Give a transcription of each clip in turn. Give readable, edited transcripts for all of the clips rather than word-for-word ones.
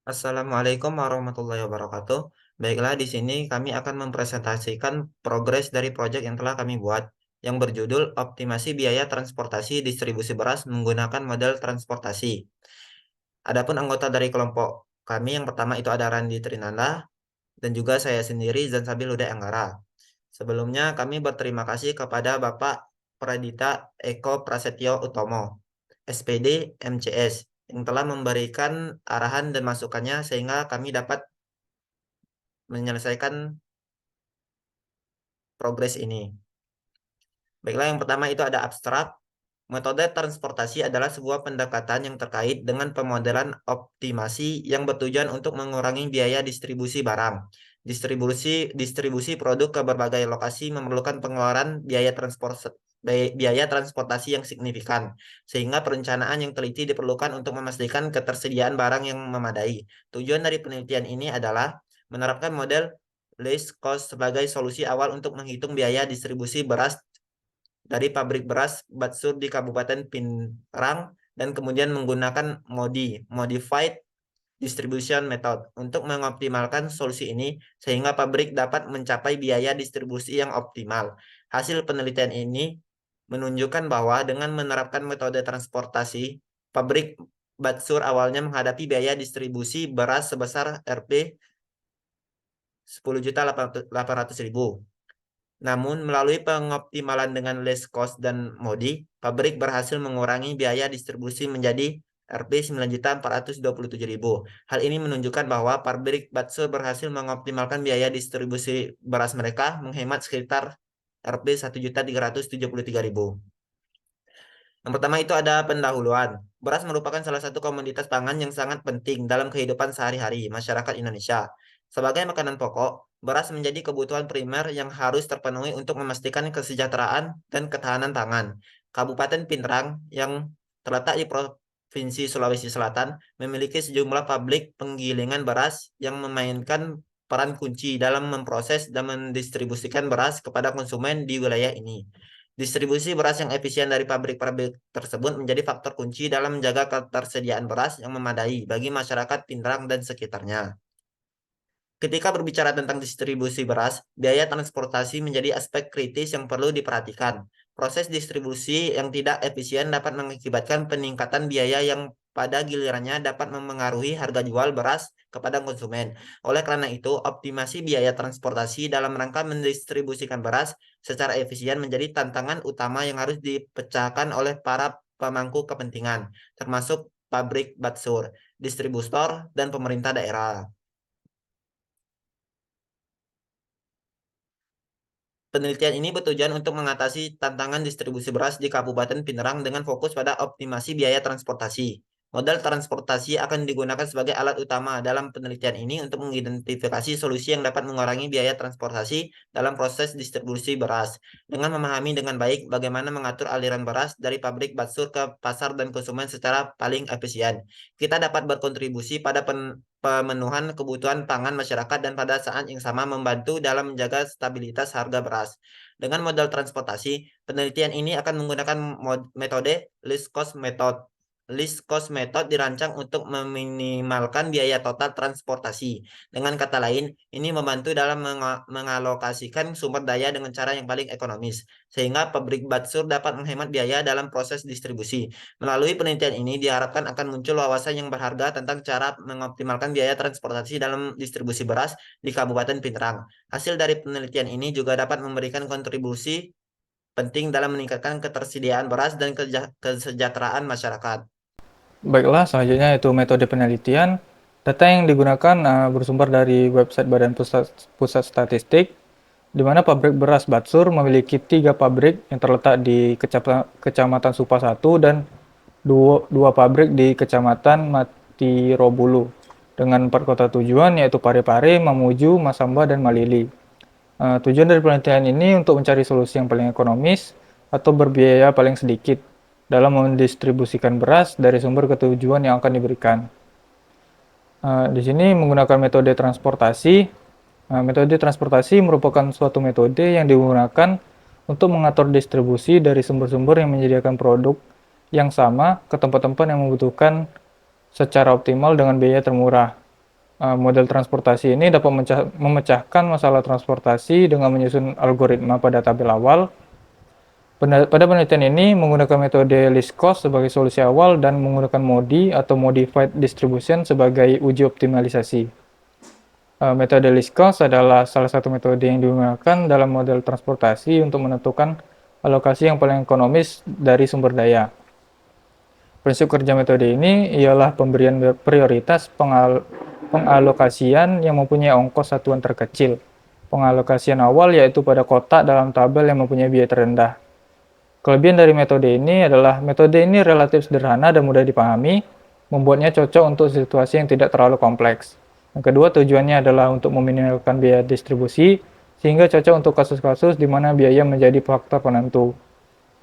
Assalamualaikum warahmatullahi wabarakatuh. Baiklah, di sini kami akan mempresentasikan progres dari proyek yang telah kami buat, yang berjudul Optimasi Biaya Transportasi Distribusi Beras Menggunakan Model Transportasi. Adapun anggota dari kelompok kami yang pertama itu ada Randi Trinanda, dan juga saya sendiri Zansabil Huda Anggara. Sebelumnya kami berterima kasih kepada Bapak Pradita Eko Prasetyo Utomo, SPD MCS, yang telah memberikan arahan dan masukannya sehingga kami dapat menyelesaikan progres ini. Baiklah, yang pertama itu ada abstrak. Metode transportasi adalah sebuah pendekatan yang terkait dengan pemodelan optimasi yang bertujuan untuk mengurangi biaya distribusi barang. Distribusi produk ke berbagai lokasi memerlukan pengeluaran biaya transportasi yang signifikan, sehingga perencanaan yang teliti diperlukan untuk memastikan ketersediaan barang yang memadai. Tujuan dari penelitian ini adalah menerapkan model least cost sebagai solusi awal untuk menghitung biaya distribusi beras dari pabrik beras Batsur di Kabupaten Pinrang dan kemudian menggunakan Modified Distribution Method untuk mengoptimalkan solusi ini sehingga pabrik dapat mencapai biaya distribusi yang optimal. Hasil penelitian ini menunjukkan bahwa dengan menerapkan metode transportasi, pabrik Batsur awalnya menghadapi biaya distribusi beras sebesar Rp 10.800.000. Namun, melalui pengoptimalan dengan less cost dan modi, pabrik berhasil mengurangi biaya distribusi menjadi Rp9.427.000. Hal ini menunjukkan bahwa pabrik Batso berhasil mengoptimalkan biaya distribusi beras mereka menghemat sekitar Rp1.373.000. Yang pertama itu ada pendahuluan. Beras merupakan salah satu komoditas pangan yang sangat penting dalam kehidupan sehari-hari masyarakat Indonesia. Sebagai makanan pokok, beras menjadi kebutuhan primer yang harus terpenuhi untuk memastikan kesejahteraan dan ketahanan pangan. Kabupaten Pinrang yang terletak di Provinsi Sulawesi Selatan memiliki sejumlah pabrik penggilingan beras yang memainkan peran kunci dalam memproses dan mendistribusikan beras kepada konsumen di wilayah ini. Distribusi beras yang efisien dari pabrik-pabrik tersebut menjadi faktor kunci dalam menjaga ketersediaan beras yang memadai bagi masyarakat Pindrang dan sekitarnya. Ketika berbicara tentang distribusi beras, biaya transportasi menjadi aspek kritis yang perlu diperhatikan. Proses distribusi yang tidak efisien dapat mengakibatkan peningkatan biaya yang pada gilirannya dapat memengaruhi harga jual beras kepada konsumen. Oleh karena itu, optimasi biaya transportasi dalam rangka mendistribusikan beras secara efisien menjadi tantangan utama yang harus dipecahkan oleh para pemangku kepentingan, termasuk pabrik batsur, distributor, dan pemerintah daerah. Penelitian ini bertujuan untuk mengatasi tantangan distribusi beras di Kabupaten Pinerang dengan fokus pada optimasi biaya transportasi. Modal transportasi akan digunakan sebagai alat utama dalam penelitian ini untuk mengidentifikasi solusi yang dapat mengurangi biaya transportasi dalam proses distribusi beras. Dengan memahami dengan baik bagaimana mengatur aliran beras dari pabrik batsur ke pasar dan konsumen secara paling efisien, kita dapat berkontribusi pada pemenuhan kebutuhan pangan masyarakat dan pada saat yang sama membantu dalam menjaga stabilitas harga beras. Dengan modal transportasi, penelitian ini akan menggunakan metode least cost method. Least cost method dirancang untuk meminimalkan biaya total transportasi. Dengan kata lain, ini membantu dalam mengalokasikan sumber daya dengan cara yang paling ekonomis, sehingga pabrik batsur dapat menghemat biaya dalam proses distribusi. Melalui penelitian ini diharapkan akan muncul wawasan yang berharga tentang cara mengoptimalkan biaya transportasi dalam distribusi beras di Kabupaten Pinrang. Hasil dari penelitian ini juga dapat memberikan kontribusi penting dalam meningkatkan ketersediaan beras dan kesejahteraan masyarakat. Baiklah, selanjutnya itu metode penelitian. Data yang digunakan bersumber dari website Badan Pusat Statistik, di mana pabrik beras Batsur memiliki 3 pabrik yang terletak di Kecamatan Supa 1 dan dua pabrik di Kecamatan Matirobulu, dengan 4 kota tujuan yaitu Parepare, Mamuju, Masamba, dan Malili. Tujuan dari penelitian ini untuk mencari solusi yang paling ekonomis atau berbiaya paling sedikit dalam mendistribusikan beras dari sumber ke tujuan yang akan diberikan. Di sini menggunakan metode transportasi. Metode transportasi merupakan suatu metode yang digunakan untuk mengatur distribusi dari sumber-sumber yang menyediakan produk yang sama ke tempat-tempat yang membutuhkan secara optimal dengan biaya termurah. Model transportasi ini dapat memecahkan masalah transportasi dengan menyusun algoritma pada tabel awal. Pada penelitian ini menggunakan metode least cost sebagai solusi awal dan menggunakan MODI atau Modified Distribution sebagai uji optimalisasi. Metode least cost adalah salah satu metode yang digunakan dalam model transportasi untuk menentukan alokasi yang paling ekonomis dari sumber daya. Prinsip kerja metode ini ialah pemberian prioritas pengalokasian yang mempunyai ongkos satuan terkecil. Pengalokasian awal yaitu pada kotak dalam tabel yang mempunyai biaya terendah. Kelebihan dari metode ini adalah metode ini relatif sederhana dan mudah dipahami, membuatnya cocok untuk situasi yang tidak terlalu kompleks. Yang kedua, tujuannya adalah untuk meminimalkan biaya distribusi, sehingga cocok untuk kasus-kasus di mana biaya menjadi faktor penentu.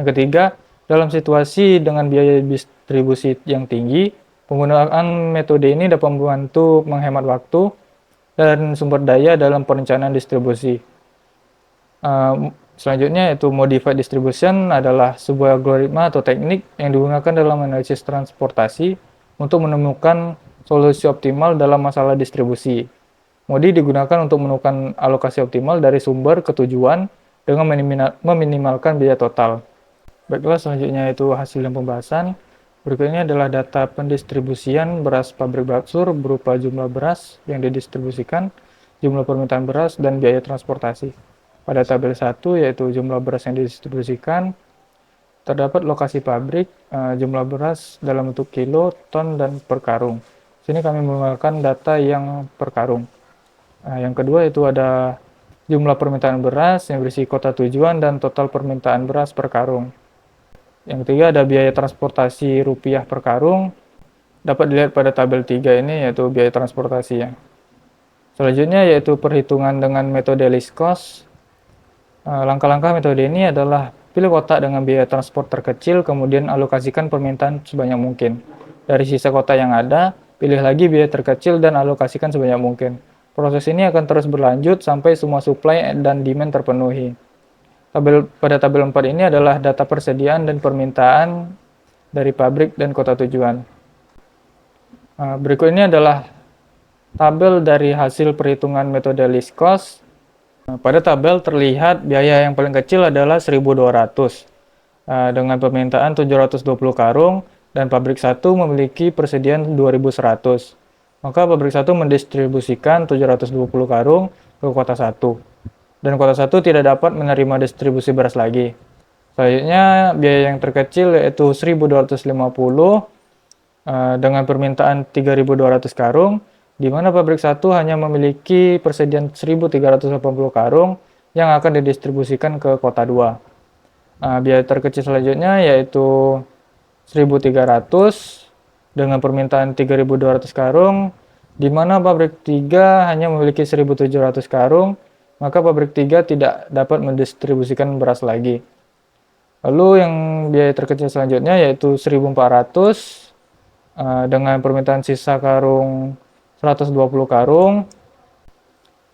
Yang ketiga, dalam situasi dengan biaya distribusi yang tinggi, penggunaan metode ini dapat membantu menghemat waktu dan sumber daya dalam perencanaan distribusi. Selanjutnya yaitu Modified Distribution adalah sebuah algoritma atau teknik yang digunakan dalam analisis transportasi untuk menemukan solusi optimal dalam masalah distribusi. MODI digunakan untuk menemukan alokasi optimal dari sumber ke tujuan dengan meminimalkan biaya total. Baiklah, selanjutnya itu hasil dan pembahasan. Berikut ini adalah data pendistribusian beras pabrik Batsur berupa jumlah beras yang didistribusikan, jumlah permintaan beras, dan biaya transportasi. Pada tabel 1 yaitu jumlah beras yang didistribusikan, terdapat lokasi pabrik, jumlah beras dalam bentuk kilo, ton, dan per karung. Sini kami menggunakan data yang per karung. Yang kedua itu ada jumlah permintaan beras yang berisi kota tujuan dan total permintaan beras per karung. Yang ketiga ada biaya transportasi rupiah per karung. Dapat dilihat pada tabel 3 ini yaitu biaya transportasi ya. Selanjutnya yaitu perhitungan dengan metode least cost. Langkah-langkah metode ini adalah pilih kotak dengan biaya transport terkecil, kemudian alokasikan permintaan sebanyak mungkin. Dari sisa kotak yang ada, pilih lagi biaya terkecil dan alokasikan sebanyak mungkin. Proses ini akan terus berlanjut sampai semua supply dan demand terpenuhi. Pada tabel 4 ini adalah data persediaan dan permintaan dari pabrik dan kota tujuan. Berikut ini adalah tabel dari hasil perhitungan metode least cost. Pada tabel terlihat biaya yang paling kecil adalah 1.200 dengan permintaan 720 karung dan pabrik 1 memiliki persediaan 2.100. Maka pabrik 1 mendistribusikan 720 karung ke kota 1 dan kota 1 tidak dapat menerima distribusi beras lagi. Selanjutnya biaya yang terkecil yaitu 1.250 dengan permintaan 3.200 karung, di mana pabrik 1 hanya memiliki persediaan 1.380 karung yang akan didistribusikan ke kota 2. Biaya terkecil selanjutnya yaitu 1.300 dengan permintaan 3.200 karung, di mana pabrik 3 hanya memiliki 1.700 karung, maka pabrik 3 tidak dapat mendistribusikan beras lagi. Lalu yang biaya terkecil selanjutnya yaitu 1.400 dengan permintaan sisa karung 120 karung.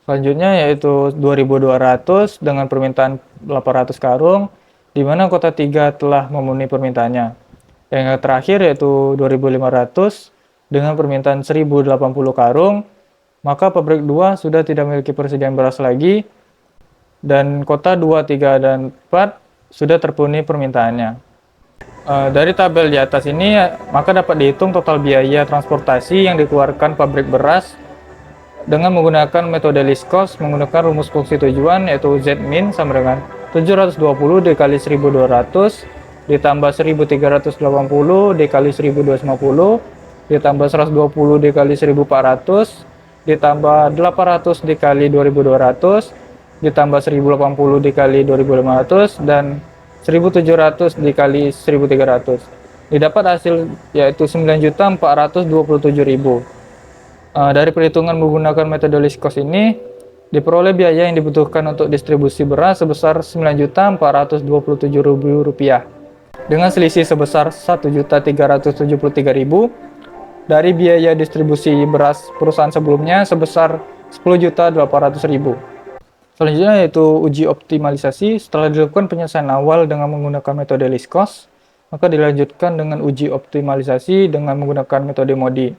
Selanjutnya yaitu 2.200 dengan permintaan 800 karung, di mana kota 3 telah memenuhi permintaannya. Yang terakhir yaitu 2.500 dengan permintaan 1.080 karung, maka pabrik 2 sudah tidak memiliki persediaan beras lagi, dan kota 2, 3, dan 4 sudah terpenuhi permintaannya. Dari tabel di atas ini, maka dapat dihitung total biaya transportasi yang dikeluarkan pabrik beras dengan menggunakan metode least cost menggunakan rumus fungsi tujuan yaitu Z-min sama dengan 720 dikali 1.200 ditambah 1.380 dikali 1.250 ditambah 120 dikali 1.400 ditambah 800 dikali 2.200 ditambah 1.080 dikali 2.500 dan 1.700 dikali 1.300. Didapat hasil yaitu 9.427.000. Dari perhitungan menggunakan metode least cost ini, diperoleh biaya yang dibutuhkan untuk distribusi beras sebesar Rp9.427.000 dengan selisih sebesar Rp1.373.000 dari biaya distribusi beras perusahaan sebelumnya sebesar Rp10.800.000. Selanjutnya yaitu uji optimalisasi. Setelah dilakukan penyelesaian awal dengan menggunakan metode least cost, maka dilanjutkan dengan uji optimalisasi dengan menggunakan metode MODI.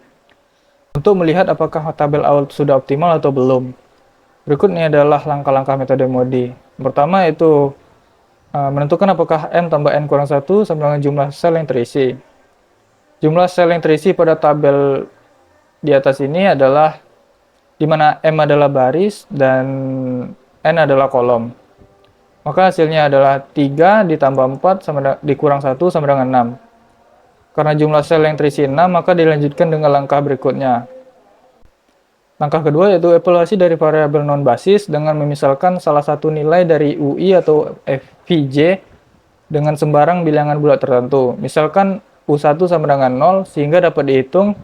untuk melihat apakah tabel awal sudah optimal atau belum. Berikutnya adalah langkah-langkah metode MODI. Pertama yaitu menentukan apakah M tambah N kurang 1 sama dengan jumlah sel yang terisi. Jumlah sel yang terisi pada tabel di atas ini adalah di mana M adalah baris dan N adalah kolom. Maka hasilnya adalah 3 ditambah 4 dikurang 1 sama dengan 6. Karena jumlah sel yang terisi 6, maka dilanjutkan dengan langkah berikutnya. Langkah kedua yaitu evaluasi dari variabel non-basis dengan memisalkan salah satu nilai dari UI atau VJ dengan sembarang bilangan bulat tertentu. Misalkan U1 sama dengan 0, sehingga dapat dihitung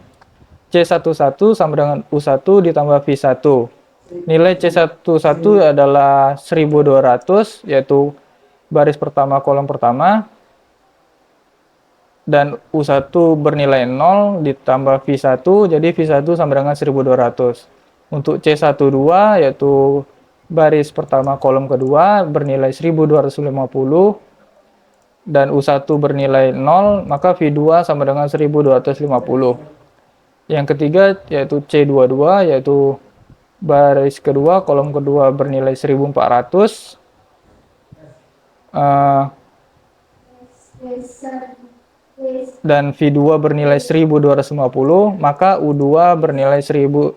C11 sama dengan U1 ditambah V1. Nilai C11 adalah 1200, yaitu baris pertama kolom pertama, dan U1 bernilai 0 ditambah V1, jadi V1 sama dengan 1200. Untuk C12 yaitu baris pertama kolom kedua bernilai 1250, dan U1 bernilai 0, maka V2 sama dengan 1250. Yang ketiga yaitu C22, yaitu baris kedua kolom kedua bernilai 1400, dan V2 bernilai 1250, maka U2 bernilai 150.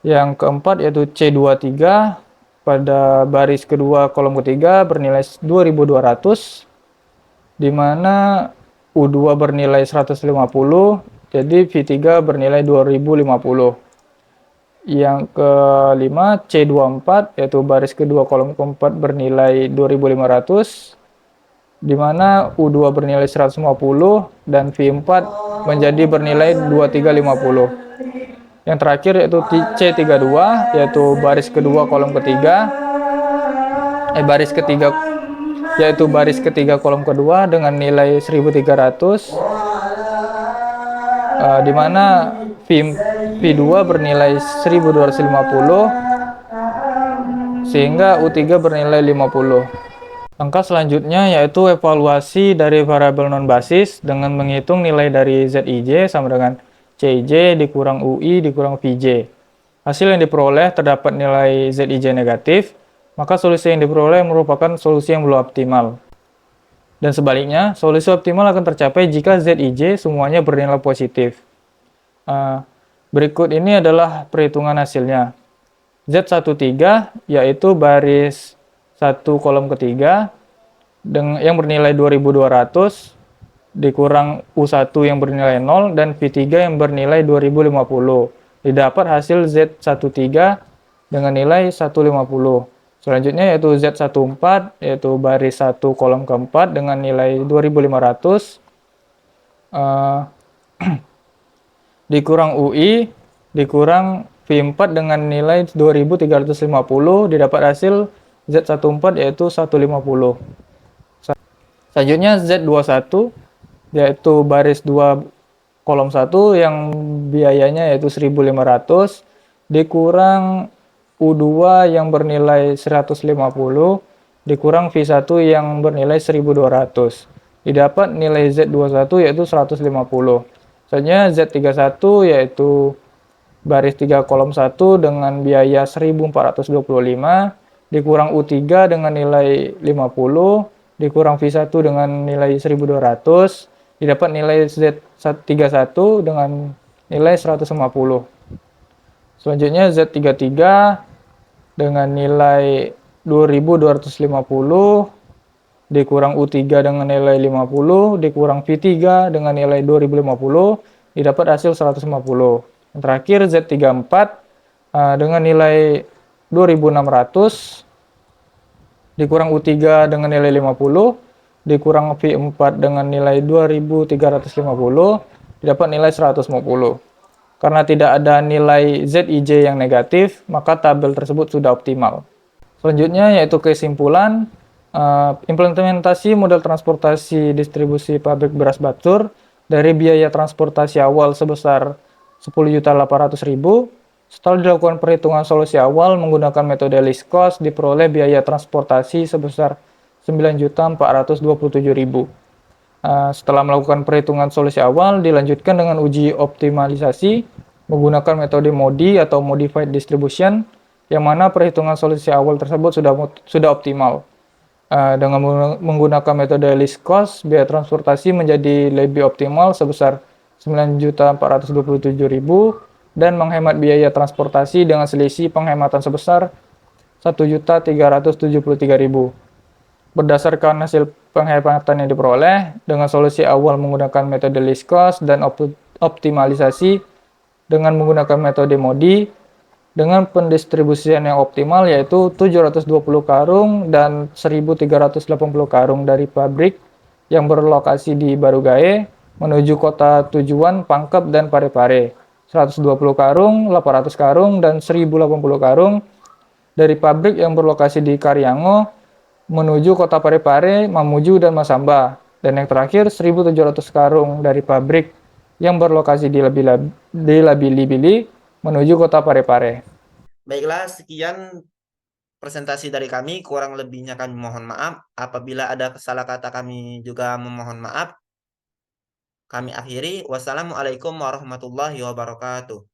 Yang keempat yaitu C23 pada baris kedua kolom ketiga bernilai 2200, di mana U2 bernilai 150, jadi V3 bernilai 2050. Yang kelima C24 yaitu baris kedua kolom keempat bernilai 2500, di mana U2 bernilai 150 dan V4 menjadi bernilai 2350. Yang terakhir yaitu C32 yaitu baris kedua kolom ketiga baris ketiga kolom kedua dengan nilai 1300, di mana V2 bernilai 1250 sehingga U3 bernilai 50. Langkah selanjutnya yaitu evaluasi dari variabel non-basis dengan menghitung nilai dari ZIJ sama dengan CIJ dikurang UI dikurang VJ. Hasil yang diperoleh terdapat nilai ZIJ negatif, maka solusi yang diperoleh merupakan solusi yang belum optimal. Dan sebaliknya, solusi optimal akan tercapai jika ZIJ semuanya bernilai positif. Berikut ini adalah perhitungan hasilnya. Z13 yaitu baris 1 kolom ketiga yang bernilai 2200 dikurang U1 yang bernilai 0 dan V3 yang bernilai 2050. Didapat hasil Z13 dengan nilai 150. Selanjutnya yaitu Z14 yaitu baris 1 kolom keempat dengan nilai 2500 dikurang UI dikurang V4 dengan nilai 2350, didapat hasil Z14 yaitu 150. Selanjutnya Z21 yaitu baris 2 kolom 1 yang biayanya yaitu 1500 dikurang U2 yang bernilai 150 dikurang V1 yang bernilai 1200. Didapat nilai Z21 yaitu 150. Selanjutnya Z31 yaitu baris 3 kolom 1 dengan biaya 1425 dikurang U3 dengan nilai 50 dikurang V1 dengan nilai 1200, didapat nilai Z31 dengan nilai 150. Selanjutnya Z33 dengan nilai 2250 dikurang U3 dengan nilai 50 dikurang V3 dengan nilai 2050, didapat hasil 150. Yang terakhir Z34 dengan nilai 2600 dikurang U3 dengan nilai 50 dikurang V4 dengan nilai 2350, didapat nilai 150. Karena tidak ada nilai ZIJ yang negatif, maka tabel tersebut sudah optimal. Selanjutnya yaitu kesimpulan, implementasi model transportasi distribusi pabrik beras Batsur dari biaya transportasi awal sebesar 10.800.000. Setelah dilakukan perhitungan solusi awal menggunakan metode least cost, diperoleh biaya transportasi sebesar 9.427.000. Setelah melakukan perhitungan solusi awal, dilanjutkan dengan uji optimalisasi menggunakan metode MODI atau Modified Distribution, yang mana perhitungan solusi awal tersebut sudah optimal. Dengan menggunakan metode least cost, biaya transportasi menjadi lebih optimal sebesar 9.427.000 dan menghemat biaya transportasi dengan selisih penghematan sebesar 1.373.000. Berdasarkan hasil penghematan yang diperoleh, dengan solusi awal menggunakan metode least cost dan optimalisasi dengan menggunakan metode MODI, dengan pendistribusian yang optimal yaitu 720 karung dan 1.380 karung dari pabrik yang berlokasi di Barugae menuju kota tujuan Pangkep dan Parepare. 120 karung, 800 karung, dan 1.080 karung dari pabrik yang berlokasi di Karyango menuju kota Parepare, Mamuju, dan Masamba. Dan yang terakhir 1.700 karung dari pabrik yang berlokasi di Labili menuju kota Parepare. Baiklah, sekian presentasi dari kami. Kurang lebihnya kami mohon maaf. Apabila ada salah kata kami juga memohon maaf. Kami akhiri. Wassalamualaikum warahmatullahi wabarakatuh.